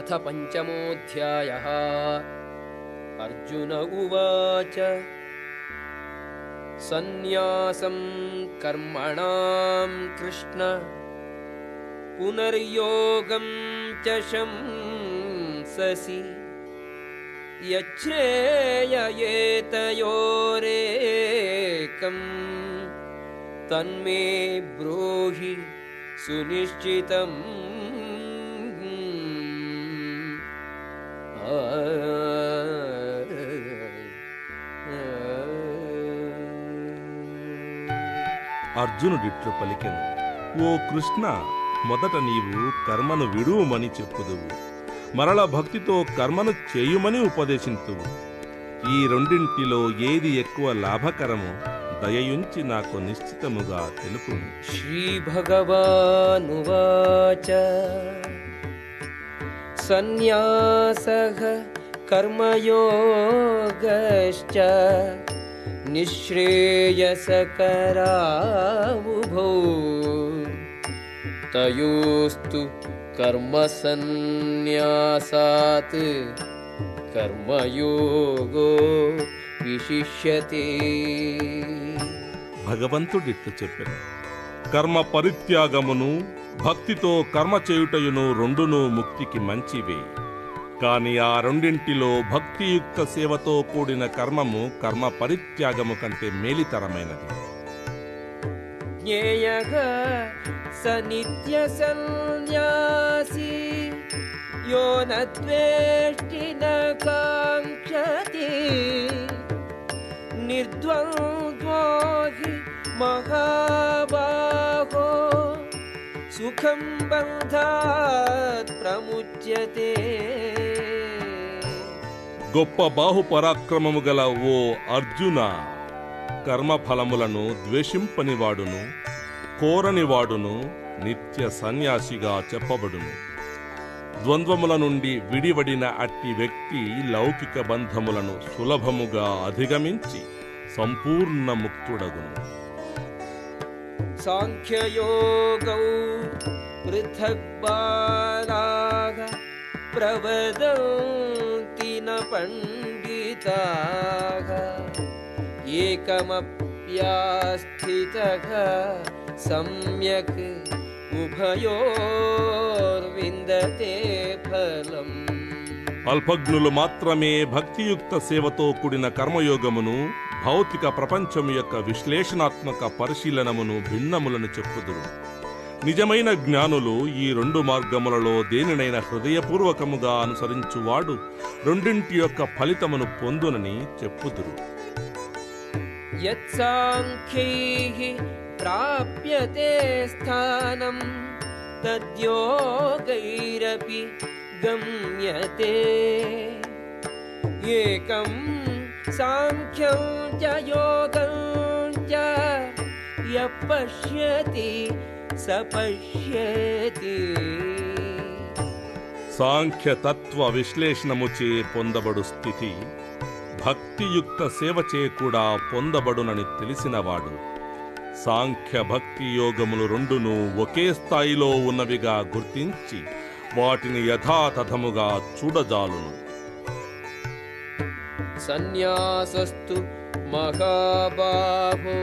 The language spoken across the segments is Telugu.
अथ पंचमोऽध्यायः। अर्जुन उवाच सन्न्यासं कर्मणां कृष्ण पुनर्योगं च शंससि यच्छ्रेययेतयोरेकम् तन्मे ब्रूहि सुनिश्चितम्। అర్జునుడిట్లు పలికెను, ఓ కృష్ణ, మొదట నీవు కర్మను విడువమని చెప్పుదువు, మరల భక్తితో కర్మను చేయుమని ఉపదేశింతువు. ఈ రెండింటిలో ఏది ఎక్కువ లాభకరమో దయయుంచి నాకు నిశ్చితముగా తెలుపు. శ్రీ భగవానువాచ సన్యాసః కర్మయోగశ్చ నిశ్రేయసకరావుభౌ తయోస్తు కర్మసన్యాసాత్ కర్మయోగో విశిష్యతే. భగవంతుడిట్లు చెప్పెను, కర్మ పరిత్యాగమును భక్తితో కర్మ చేయుటయును రెండును ముక్తికి మంచివే. కాని ఆ రెండింటిలో భక్తియుక్త సేవతో కూడిన కర్మము కర్మ పరిత్యాగము కంటే మేలితరమైనది. జ్ఞేయః స నిత్య సన్యాసి యో న ద్వేష్టి న కాంక్షతి నిర్ద్వంద్వో హి మహాబాహో సుఖం బంధాత్ ప్రముచ్యతే. గొప్ప బాహుపరాక్రమము గల ఓ అర్జున, కర్మఫలములను ద్వేషింపనివాడును కోరనివాడును నిత్య సన్యాసిగా చెప్పబడును. ద్వంద్వముల నుండి విడివడిన అట్టి వ్యక్తి లౌకిక బంధములను సులభముగా అధిగమించి సంపూర్ణ ముక్తుడగును. సాంఖ్యయోగౌ పృథక్ బాలాః ప్రవదంతి న పండితాః ఏకమప్యాస్థితః సమ్యక్ ఉభయోర్విందతే ఫలం. అల్పజ్ఞులు మాత్రమే భక్తియుక్త సేవతో కూడిన కర్మయోగమును, భౌతిక ప్రపంచము యొక్క విశ్లేషణాత్మక పరిశీలనమును భిన్నములను చెప్పుదురు. నిజమైన జ్ఞానులు ఈ రెండు మార్గములలో దేనినైనా హృదయపూర్వకముగా అనుసరించువాడు రెండింటి యొక్క ఫలితమును పొందునని చెప్పుదురు. యత్సాంఖ్యైః ప్రాప్యతే స్థానం తద్యోగైరపి గమ్యతే ఏకం సాంఖ్యం చ యోగం చ యః పశ్యతి స పశ్యతి. సాంఖ్యతత్వ విశ్లేషణముచే పొందబడు స్థితి భక్తియుక్త సేవచే కూడా పొందబడునని తెలిసినవాడు సాంఖ్య భక్తి యోగములు రెండును ఒకే స్థాయిలో ఉన్నవిగా గుర్తించి వాటిని యథాతథముగా చూడజాలును. సన్యాసస్తు మహాబాహో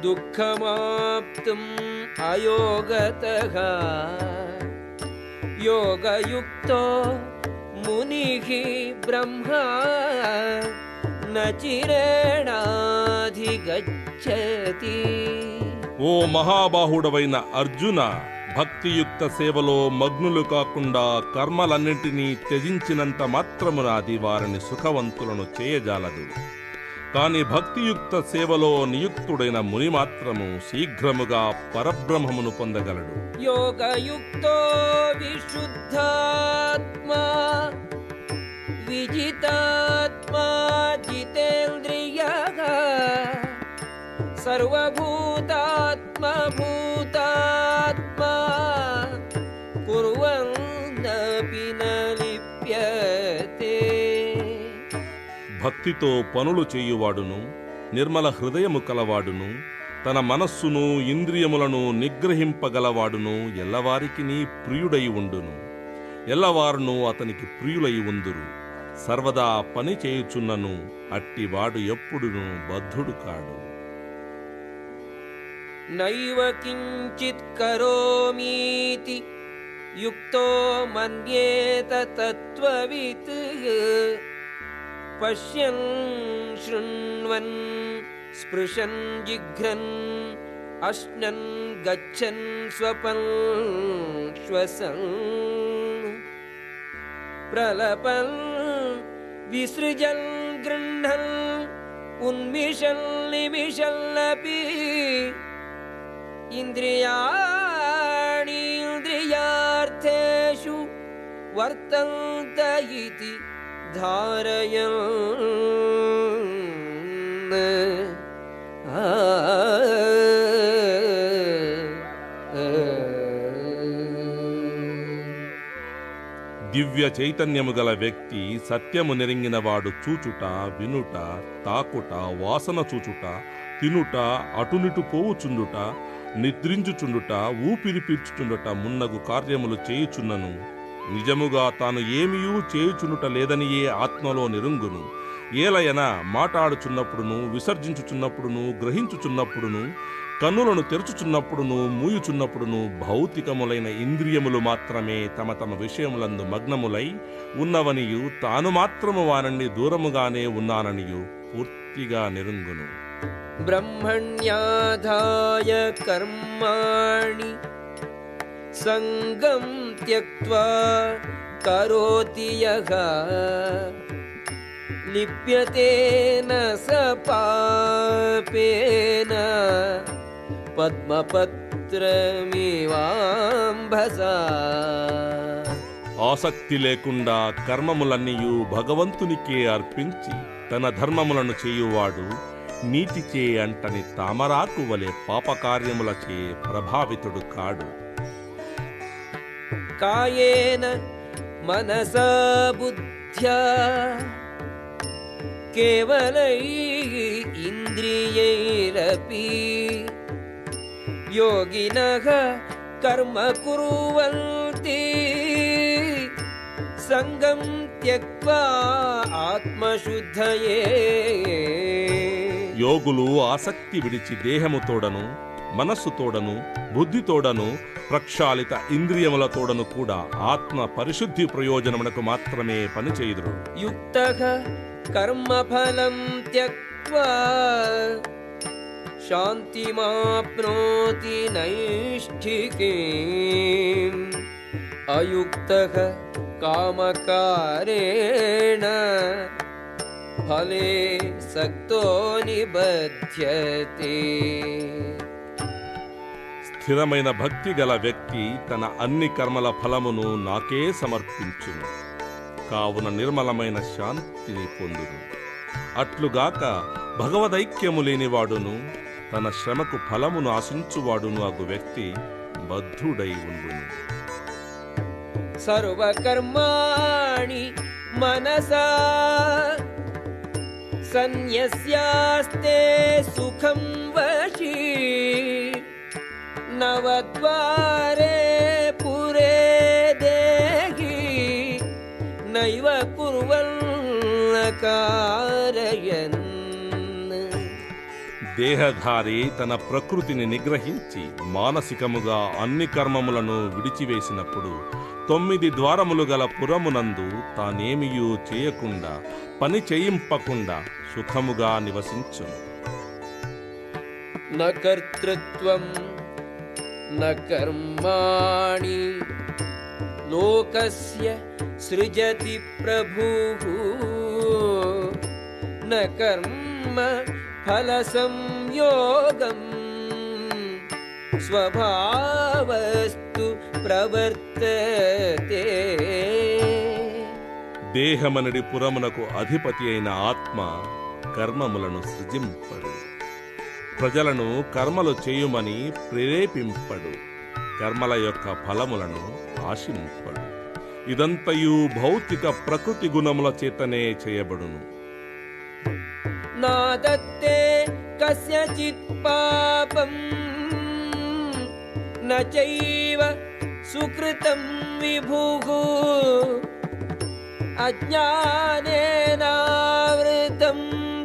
దుఃఖమాప్తుం అయోగతః యోగయుక్తో మునిః బ్రహ్మా న చిరేణాధిగచ్చతి. ఓ మహాబాహుడవైన అర్జున, భక్తియుక్త సేవలో మగ్నులు కాకుండా కర్మలన్నింటినీ త్యజించినంత మాత్రమున అది వారిని సుఖవంతులను చేయజాలదు. కాని భక్తియుక్త సేవలో నియుక్తుడైన ముని మాత్రము శీఘ్రముగా పరబ్రహ్మమును పొందగలడు. యోగయుక్తో విశుద్ధాత్మా విజితాత్మా జితేంద్రియః సర్వభూతాత్మా భూతాత్మా కుర్వన్నపి న లిప్యతే. భక్తితో పనులు చేయువాడును నిర్మల హృదయము కలవాడును తన మనస్సును ఇంద్రియములను నిగ్రహింపగలవాడును ఎల్లవారికి నీ ప్రియుడై ఉండును. ఎల్లవారును అతనికి ప్రియులై ఉందురు. సర్వదా పని చేయుచున్నను అట్టివాడు ఎప్పుడును బద్ధుడు కాడు. నైవ కించిత్ కరోమీతి యుక్తో మన్యేత తత్వవిత్ పశ్యన్ శృణ్వన్ స్పృశన్ జిఘ్రన్ అశ్నన్ గచ్చన్ స్వపన్ శ్వసన్ ప్రలపన్ విసృజన్ గృహ్ణన్ ఉన్మిషన్ నిమిషల్లపి ఇంద్రియాణి ఇంద్రియార్థేషు వర్తంత ఇతి ధారయన్. దివ్య చైతన్యము గల వ్యక్తి సత్యము నెరింగినవాడు చూచుట, వినుట, తాకుట, వాసన చూచుట, తినుట, అటునిటు పోవుచుండుట, నిద్రించుచుండుట, ఊపిరి పీల్చుచుండుట మున్నగు కార్యములు చేయుచున్నను నిజముగా తాను ఏమియూ చేయుచుండుట లేదనియే ఆత్మలో నిరుంగును. ఏలయన మాటాడుచున్నప్పుడును, విసర్జించుచున్నప్పుడును, గ్రహించుచున్నప్పుడును, కన్నులను తెరుచుచున్నప్పుడును, మూయుచున్నప్పుడును భౌతికములైన ఇంద్రియములు మాత్రమే తమ తమ విషయములందు మగ్నములై ఉన్నవనియు తాను మాత్రము వానన్ని దూరముగానే ఉన్నాననియు పూర్తిగా నిరుంగును. బ్రహ్మణ్యాధాయ కర్మాణి సంగం త్యక్త్వా కరోతి యః లిప్యతే న స పాపేన పద్మపత్రమివాంభసా. ఆసక్తి లేకుండా కర్మములన్నీయు భగవంతునికే అర్పించి తన ధర్మములను చేయువాడు నీటిచే అంటని తామరాకు వలె పాపకార్యములచే ప్రభావితుడు కాడు. కాయేన మనసా బుద్ధ్యా కేవలై ఇంద్రియైరపి యోగినః కర్మ కుర్వంతి సంగం త్యక్త్వా ఆత్మశుద్ధయే. యోగులు ఆసక్తి విడిచి దేహముతోడను, మనస్సుతోడను, బుద్ధితోడను, ప్రక్షాళిత ఇంద్రియములతోడను కూడా ఆత్మ పరిశుద్ధి ప్రయోజనమునకు మాత్రమే పనిచేయుదురు. యుక్తః కర్మఫలం త్యక్త్వా శాంతిమాప్నోతి నైష్ఠికీం అయుక్తః కామకారేణ ఫలే సక్తో నిబధ్యతే. స్థిరమైన భక్తి గల వ్యక్తి తన అన్ని కర్మల ఫలమును నాకే సమర్పించును. కావున నిర్మలమైన శాంతిని పొందును. అట్లుగాక భగవదైక్యము లేనివాడును తన శ్రమకు ఫలమును ఆశించువాడును అగు వ్యక్తి బద్ధుడై ఉండును. సర్వకర్మాణి మనసా సన్యస్యాస్తే సుఖం వశీ నవద్వారే పురే దేహి నైవ కుర్వన్న కారయన్. దేహధారి తన ప్రకృతిని నిగ్రహించి మానసికముగా అన్ని కర్మములను విడిచివేసినప్పుడు 9 ద్వారములు గల పురమునందు తానేమియూ చేయకుండా పని చేయింపకుండా సుఖముగా నివసించును. న కర్తృత్వం న కర్మాణి లోకస్య సృజతి ప్రభుః న కర్మ ఫల సంయోగం స్వభావస్తు ప్రవర్తతే. దేహమనడి పురమునకు అధిపతి అయిన ఆత్మ కర్మములను సృజింపడు. ప్రజలను కర్మలు చేయుమని ప్రేరేపింపడు. కర్మల యొక్క ఫలములను ఆశింపడు. ఇదంతయు భౌతిక ప్రకృతి గుణముల చేతనే చేయబడును. నా దత్తే కస్యచిత్ పాపం న చైవ సుకృతం విభుః అజ్ఞానేనావృతం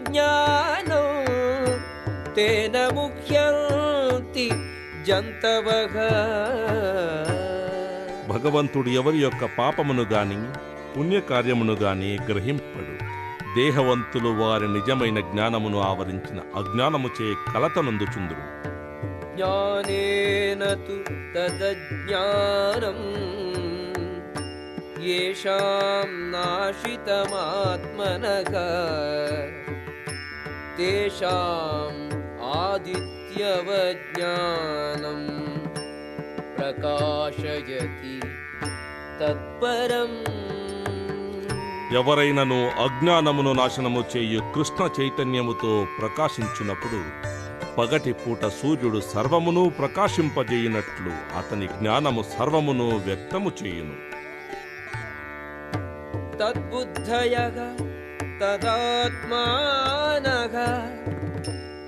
జ్ఞానం తేన ముహ్యంతి జంతవః. భగవంతుడు ఎవరి యొక్క పాపమును గాని పుణ్యకార్యమును గాని గ్రహింపడు. దేహవంతులు వారి నిజమైన జ్ఞానమును ఆవరించిన అజ్ఞానముచే కలతనందుచుందురు. జ్ఞానేన తు తదజ్ఞానం యేషాం నాశితమాత్మనః తేషాం ఆదిత్యవజ్ఞానం ప్రకాశయతి తత్పరం. ఎవరైనను అజ్ఞానమును నాశనము చేయు కృష్ణ చైతన్యముతో ప్రకాశించునప్పుడు పగటి పూట సూర్యుడు సర్వమును ప్రకాశింపజేయునట్లు అతని జ్ఞానము సర్వమును వ్యక్తము చేయును. తద్బుద్ధయః తదాత్మానః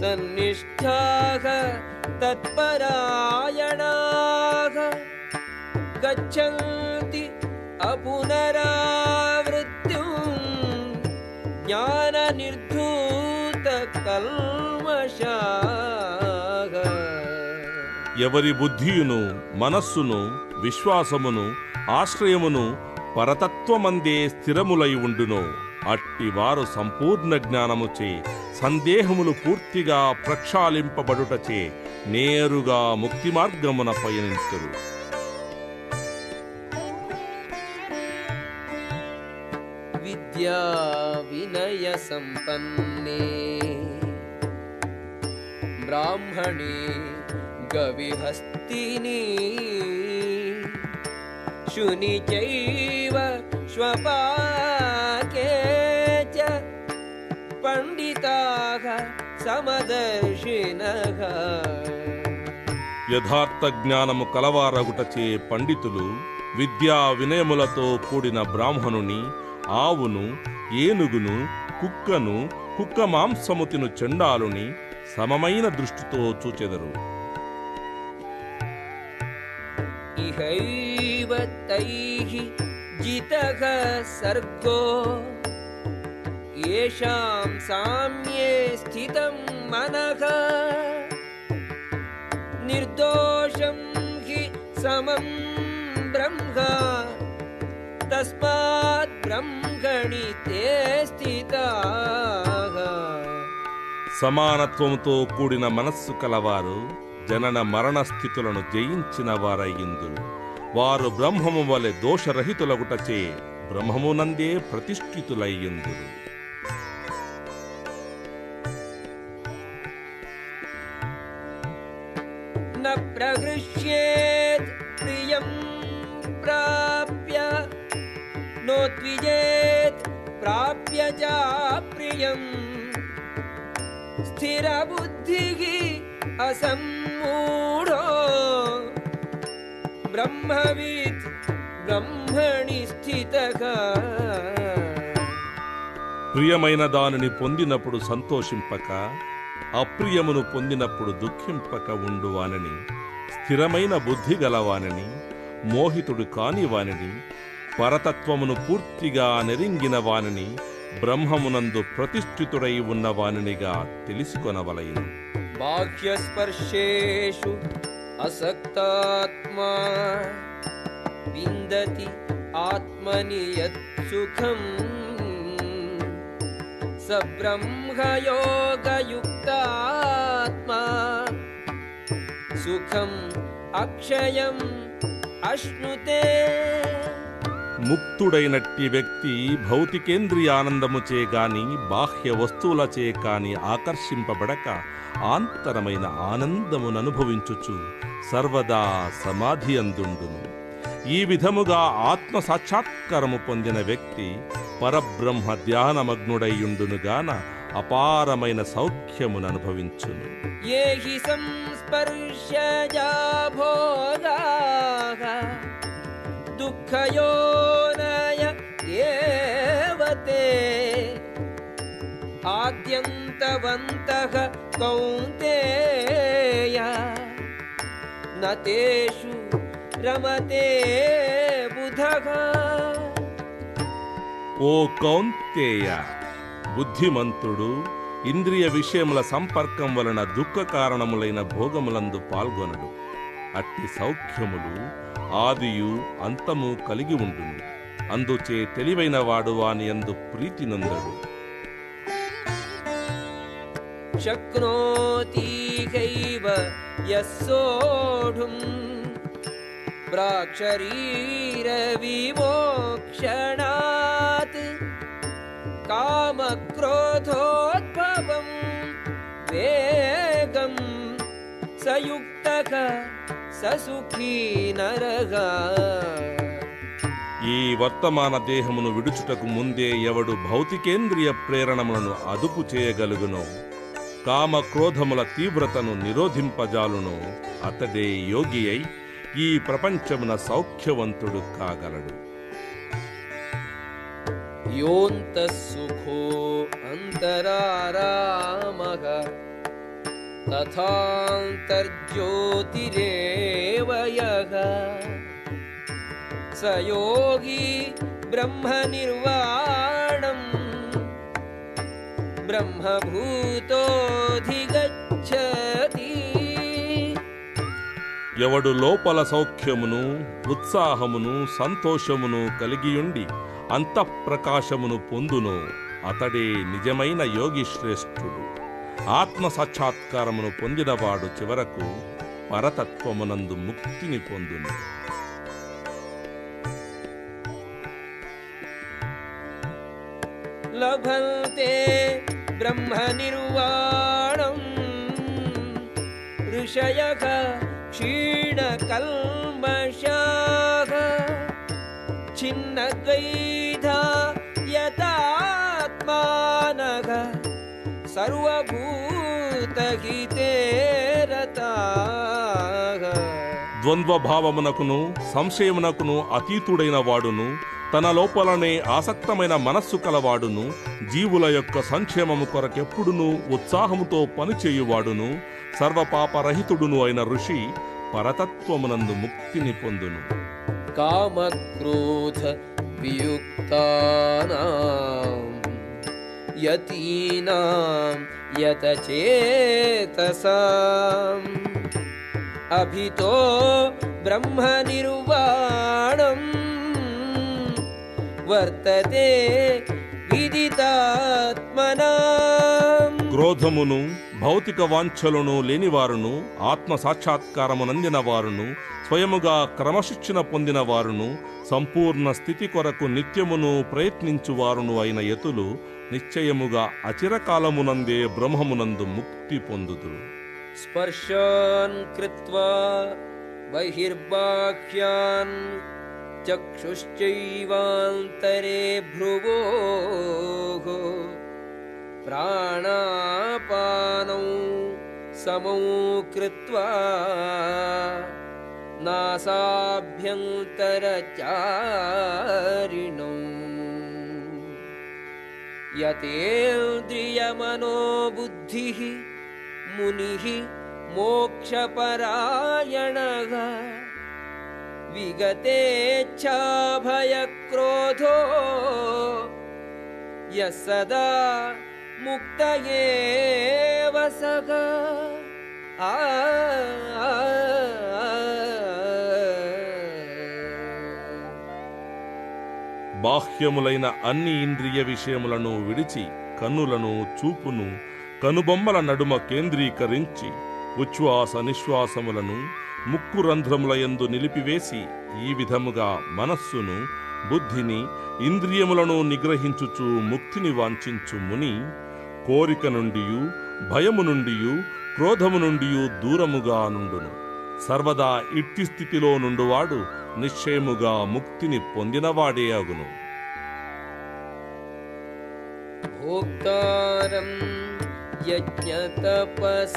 తన్నిష్ఠాః తత్పరాయణాః గచ్చంతి అపునరావృత్తిం జ్ఞాన నిర్ధూత కల్మషాః. ఎవరి బుద్ధియును మనస్సును విశ్వాసమును ఆశ్రయమును పరతత్వమందే స్థిరములై ఉండునో అట్టివారు సంపూర్ణ జ్ఞానముచే సందేహములు పూర్తిగా ప్రక్షాళింపబడుటచే నేరుగా ముక్తి మార్గమున పయనింతురు. విద్యా వినయ సంపన్నే బ్రాహ్మణే గవిహస్తిని శుని చైవ శ్వపాకే చ పండితాః సమదర్శినః. యథార్థ జ్ఞానము కలవారగుటచే పండితులు విద్యా వినయములతో కూడిన బ్రాహ్మణుని ఆవును ఏనుగును కుక్కను కుక్క మాంసము తిను చండాలుని సమమైన దృష్టితో చూచెదరు. ఇహైవ తైః జితః సర్గో యేషాం సామ్యే స్థితం మనః నిర్దోషం హి సమం బ్రహ్మ తస్మాత్ బ్రహ్మణి తే స్థితాః. సమానత్వముతో కూడిన మనస్సు కలవారు జనన మరణ స్థితులను జయించిన వారయ్యిందురు. వారు బ్రహ్మము వలె దోషరహితులగుటచే బ్రహ్మమునందే ప్రతిష్ఠితులయ్యిందురు. న ప్రహృష్యేత్ ప్రియం ప్రాప్య నోద్విజేత్ ప్రాప్య చ ప్రియం స్థిరబుద్ధిః అసమ్మూఢో బ్రహ్మవిత్ బ్రహ్మణి స్థితః. ప్రియమైన దానిని పొందినప్పుడు సంతోషింపక అప్రియమును పొందినప్పుడు దుఃఖింపక ఉండువానని స్థిరమైన బుద్ధి గలవానని మోహితుడు కానివానని పరతత్వమును పూర్తిగా నెరింగిన వానని బ్రహ్మమునందు ప్రతిష్ఠితుడై ఉన్నవానినిగా తెలుసుకొనవలయును. బాహ్యస్పర్శేషు అసక్తాత్మా విందతి ఆత్మని యత్సుఖం స బ్రహ్మయోగయుక్తాత్మా సుఖం అక్షయం అశ్నుతే. ముక్తుడైనట్టి వ్యక్తి భౌతికేంద్రియానందముచే గాని బాహ్య వస్తువులచే కాని ఆకర్షింపబడక ఆంతరమైన ఆనందముననుభవించుచు సర్వదా సమాధి అందుండును. ఈ విధముగా ఆత్మ సాక్షాత్కారము పొందిన వ్యక్తి పరబ్రహ్మ ధ్యానమగ్నుడైయుండునుగాన అపారమైన సౌఖ్యముననుభవించును. ఏహి సంస్పర్శజా భోగాః దుఃఖయోనయ ఏవతే ఆద్యంతవంతః కౌంతేయ న తేషు రమతే బుధః. ఓ కౌంతేయ, బుద్ధిమంతుడు ఇంద్రియ విషయముల సంపర్కం వలన దుఃఖ కారణములైన భోగములందు పాల్గొనడు. అట్టి సౌఖ్యములు ఆదియు అంతము కలిగి ఉండును. అందుచే తెలివైన వాడు వాని యందు ప్రీతి నందడు. శక్నోతిహైవ యస్సోఢుం ప్రాక్శరీర విమోక్షణాత్ కామక్రోధోద్భవం వేగం సయుక్తః ససుఖీ నరః. ఈ వర్తమాన దేహమును విడుచుటకు ముందే ఎవడు భౌతికేంద్రియ ప్రేరణములను అదుపు చేయగలుగునో, కామ క్రోధముల తీవ్రతను నిరోధింపజాలునో, అతడే యోగి అయి ఈ ప్రపంచమున సౌఖ్యవంతుడు కాగలడు. యోంతః సుఖో అంతరారామః తథాంతర్జ్యోతిరేవ యః స యోగి బ్రహ్మనిర్వాణం బ్రహ్మభూతోధిగచ్చతి. ఎవడు లోపల సౌఖ్యమును, ఉత్సాహమును, సంతోషమును కలిగియుండి అంతఃప్రకాశమును పొందునో, అతడే నిజమైన యోగి శ్రేష్ఠుడు. ఆత్మ సాక్షాత్కారమును పొందినవాడు చివరకు పరతత్వమునందు ముక్తిని పొందును. లభంతే బ్రహ్మనిర్వాణం ఋషయః క్షీణకల్మషాః ఛిన్నద్వైధా యతాత్మానః సర్వభూతహితే రతాః. ద్వంద్వభావమునకును సంశయమునకును అతీతుడైన వాడును, తన లోపలనే ఆసక్తమైన మనస్సు కలవాడును, జీవుల యొక్క సంక్షేమము కొరకెప్పుడునూ ఉత్సాహముతో పనిచేయువాడును, సర్వపాపరహితుడును అయిన ఋషి పరతత్వమునందు ముక్తిని పొందును. కామక్రోధ వియుక్తానాం యతీనాం యతచేతసాం అభితో బ్రహ్మనిర్వాణం వర్తతే విదితాత్మనాం. క్రోధమును, భౌతిక వాంఛలను లేనివారును, ఆత్మ సాక్షాత్కారమునందిన వారును, స్వయముగా క్రమశిక్షణ పొందిన వారును, సంపూర్ణ స్థితి కొరకు నిత్యమును ప్రయత్నించువారును అయిన యతులు నిశ్చయముగా అచిరకాలమునందే బ్రహ్మమునందు ముక్తి పొందుదురు. స్పర్శాన్ కృత్వా బహిర్బాహ్యాన్ చక్షుశ్చైవాంతరే భ్రువోః ప్రాణాపానౌ సమౌ కృత్వా నాసాభ్యంతరచారిణౌ యతేంద్రియమనోబుద్ధిః మునిః మోక్షపరాయణః విగతేచ్ఛాభయక్రోధో యః సదా ముక్త ఏవ సః. బాహ్యములైన అన్ని ఇంద్రియ విషయములను విడిచి కన్నులను, చూపును కనుబొమ్మల నడుమ కేంద్రీకరించి ఉచ్ఛ్వాస నిశ్వాసములను ముక్కు రంధ్రములయందు నిలిపివేసి ఈ విధముగా మనస్సును, బుద్ధిని, ఇంద్రియములను నిగ్రహించుచు ముక్తిని వాంఛించు ముని కోరిక నుండియు, భయము నుండియు, క్రోధము నుండియు దూరముగా నుండును. సర్వదా ఇట్టి స్థితిలో నుండువాడు నిశ్చయముగా ముక్తిని పొందినవాడే అగును. భోక్తారం యజ్ఞతపసాం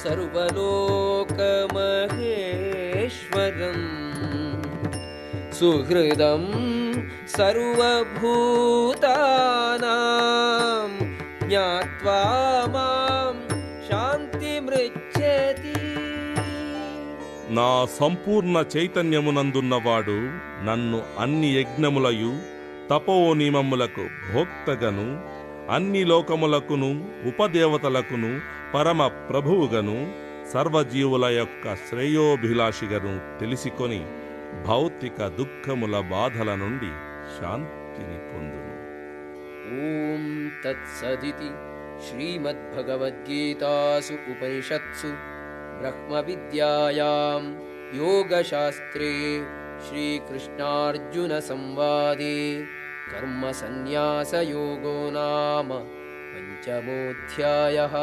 సర్వలోకమహేశ్వరం సుహృదం సర్వభూతానాం జ్ఞాత్వా మాం శాంతిమృచ్ఛతి. నా సంపూర్ణ చైతన్యమునందున్నవాడు నన్ను అన్ని యజ్ఞములయు తపోనియమములకు భోక్తగను అన్ని లోకములకును ఉపదేవతలకును పరమ ప్రభువుగను సర్వజీవుల యొక్క శ్రేయోభిలాషిగను తెలిసికొని భౌతిక దుఃఖముల బాధల నుండి శాంతిని పొందును. ఓం తత్సదితి శ్రీమద్భగవద్గీతాసు ఉపనిషత్సు బ్రహ్మ విద్యాయాం యోగశాస్త్రే శ్రీకృష్ణార్జున సంవాదే కర్మ సన్యాస యోగో నామ పంచమోధ్యాయః.